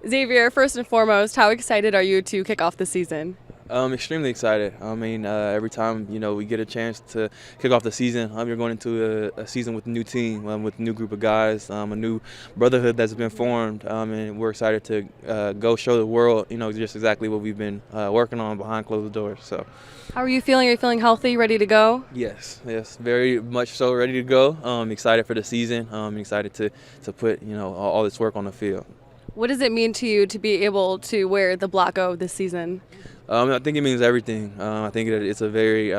Xavier, first and foremost, how excited are you to kick off the season? Extremely excited. I mean, every time we get a chance to kick off the season, you're going into a season with a new team, with a new group of guys, a new brotherhood that's been formed, and we're excited to go show the world, just exactly what we've been working on behind closed doors. So, How are you feeling? Are you feeling healthy, ready to go? yes, very much so ready to go. Excited for the season. Excited to put all this work on the field. What does it mean to you to be able to wear the Black O this season? I think it means everything. I think that it's a very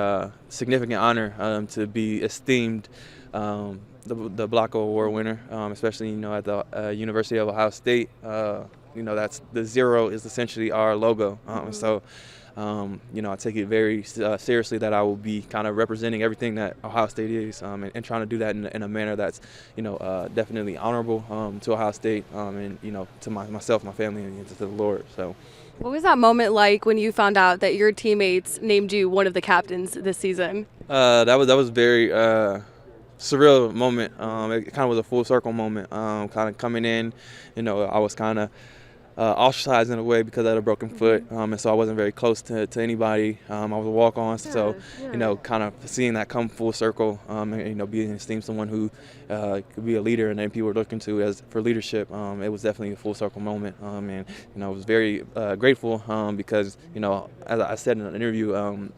significant honor to be esteemed the Block Award winner, especially at the University of Ohio State. That's the zero is essentially our logo. I take it very seriously that I will be kind of representing everything that Ohio State is, and trying to do that in a manner that's definitely honorable to Ohio State, and to myself, my family, and to the Lord. So. What was that moment like when you found out that your teammates named you one of the captains this season? That was very surreal moment. It kind of was a full circle moment. Kind of coming in, I was kind of ostracized in a way because I had a broken foot, and so I wasn't very close to anybody. I was a walk-on, so kind of seeing that come full circle, and being esteemed someone who could be a leader, and then people were looking to for leadership. It was definitely a full circle moment, and I was very grateful because as I said in an interview,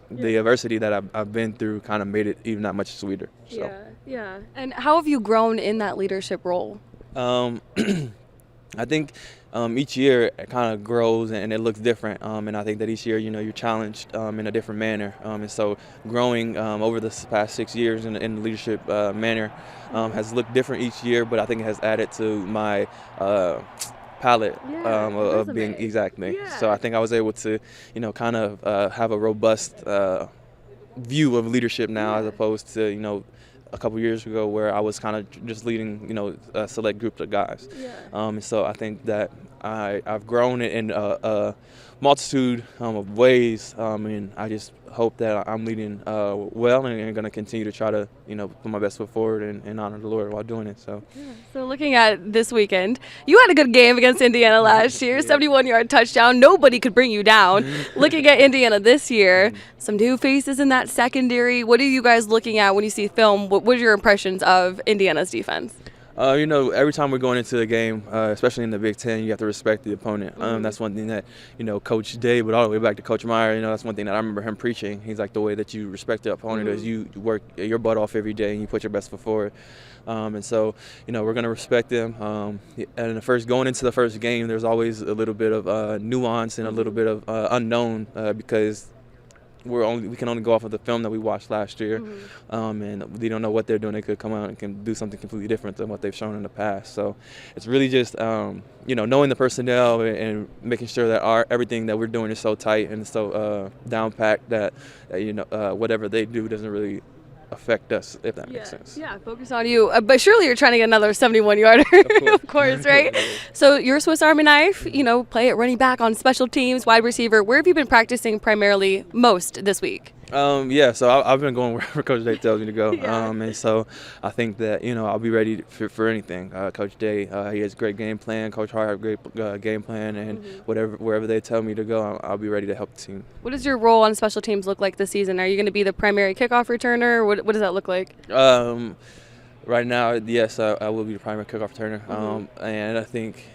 the adversity that I've been through kind of made it even that much sweeter. So. Yeah. And how have you grown in that leadership role? I think each year it kind of grows and it looks different, and I think that each year you're challenged in a different manner, and so growing over the past 6 years in the leadership manner has looked different each year, but I think it has added to my palette of being exactly. So I think I was able to kind of have a robust view of leadership now, as opposed to a couple years ago where I was kind of just leading a select group of guys. And so I think that I've grown in a multitude of ways, and I just hope that I'm leading well, and going to continue to try to put my best foot forward and honor the Lord while doing it. So looking at this weekend, you had a good game against Indiana last year, 71-yard touchdown. Nobody could bring you down. Looking at Indiana this year, some new faces in that secondary. What are you guys looking at when you see film? What are your impressions of Indiana's defense? Every time we're going into a game, especially in the Big Ten, you have to respect the opponent. That's one thing that, Coach Day, but all the way back to Coach Meyer, that's one thing that I remember him preaching. He's like, the way that you respect the opponent is you work your butt off every day and you put your best foot forward. And so, we're going to respect them. And going into the first game, there's always a little bit of nuance and a little bit of unknown because we can only go off of the film that we watched last year, and we don't know what they're doing. They could come out and can do something completely different than what they've shown in the past. So it's really just knowing the personnel and making sure that everything that we're doing is so tight and so down packed that whatever they do doesn't really affect us, if that makes sense. Yeah, focus on you. But surely you're trying to get another 71-yarder, of course, right? So you're a Swiss Army knife, play it running back on special teams, wide receiver. Where have you been practicing primarily most this week? So I've been going wherever Coach Day tells me to go, and so I think that I'll be ready for anything. Coach Day, he has a great game plan. Coach Hart has a great game plan, and wherever they tell me to go, I'll be ready to help the team. What does your role on special teams look like this season? Are you going to be the primary kickoff returner? What does that look like? Right now, yes, I will be the primary kickoff returner, and I think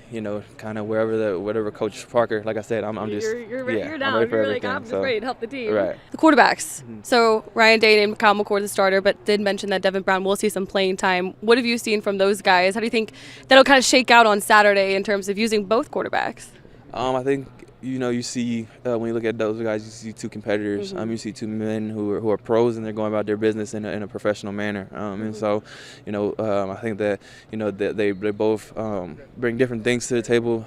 kind of whatever Coach Parker, like I said, I'm just you're down. I'm ready for you're everything, I'm just ready to help the team. Right. The quarterbacks. So Ryan Day and Kyle McCord the starter, but did mention that Devin Brown will see some playing time. What have you seen from those guys? How do you think that'll kind of shake out on Saturday in terms of using both quarterbacks? I think you see when you look at those guys, you see two competitors. You see two men who are pros and they're going about their business in a professional manner. And so, I think that that they both bring different things to the table,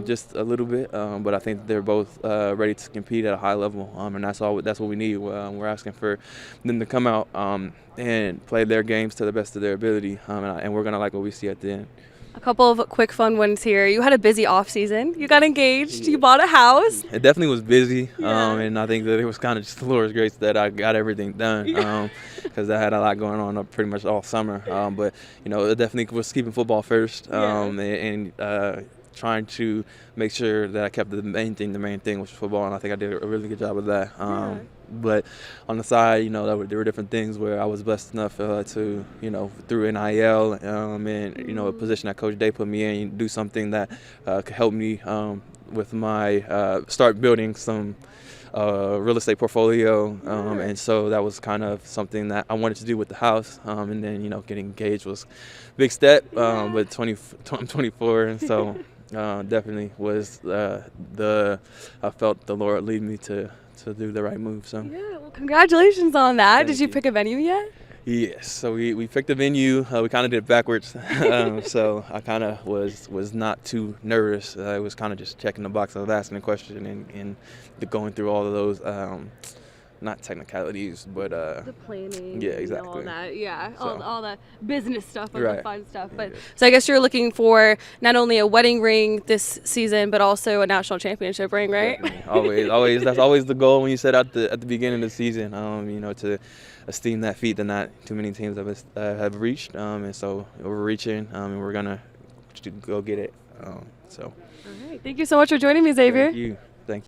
just a little bit. But I think they're both ready to compete at a high level, and that's what we need. We're asking for them to come out and play their games to the best of their ability, and we're gonna like what we see at the end. A couple of quick fun ones here. You had a busy off season. You got engaged. You bought a house. It definitely was busy, and I think that it was kind of just the Lord's grace that I got everything done, because I had a lot going on pretty much all summer. But it definitely was keeping football first, and trying to make sure that I kept the main thing was football, and I think I did a really good job of that. But on the side, there were different things where I was blessed enough to, through NIL and, a position that Coach Day put me in, do something that could help me with my start building some real estate portfolio. And so that was kind of something that I wanted to do with the house. And then, getting engaged was a big step. But I'm 24, and so definitely was I felt the Lord lead me to do the right move. So yeah, well, congratulations on that. Thank Did you you. pick a venue yet? Yes, so we picked a venue. We kind of did it backwards, so I kind of was not too nervous. I was kind of just checking the box. I was asking a question and going through all of those, not technicalities, but The planning, yeah, exactly. all that, yeah, So. all the business stuff and the Right. fun stuff. But Yeah. so I guess you're looking for not only a wedding ring this season, but also a national championship ring, right? Definitely. Always. That's always the goal when you set out at the beginning of the season. To esteem that feat that not too many teams have reached. And so we're reaching, and we're gonna go get it. All right. Thank you so much for joining me, Xavier. Thank you.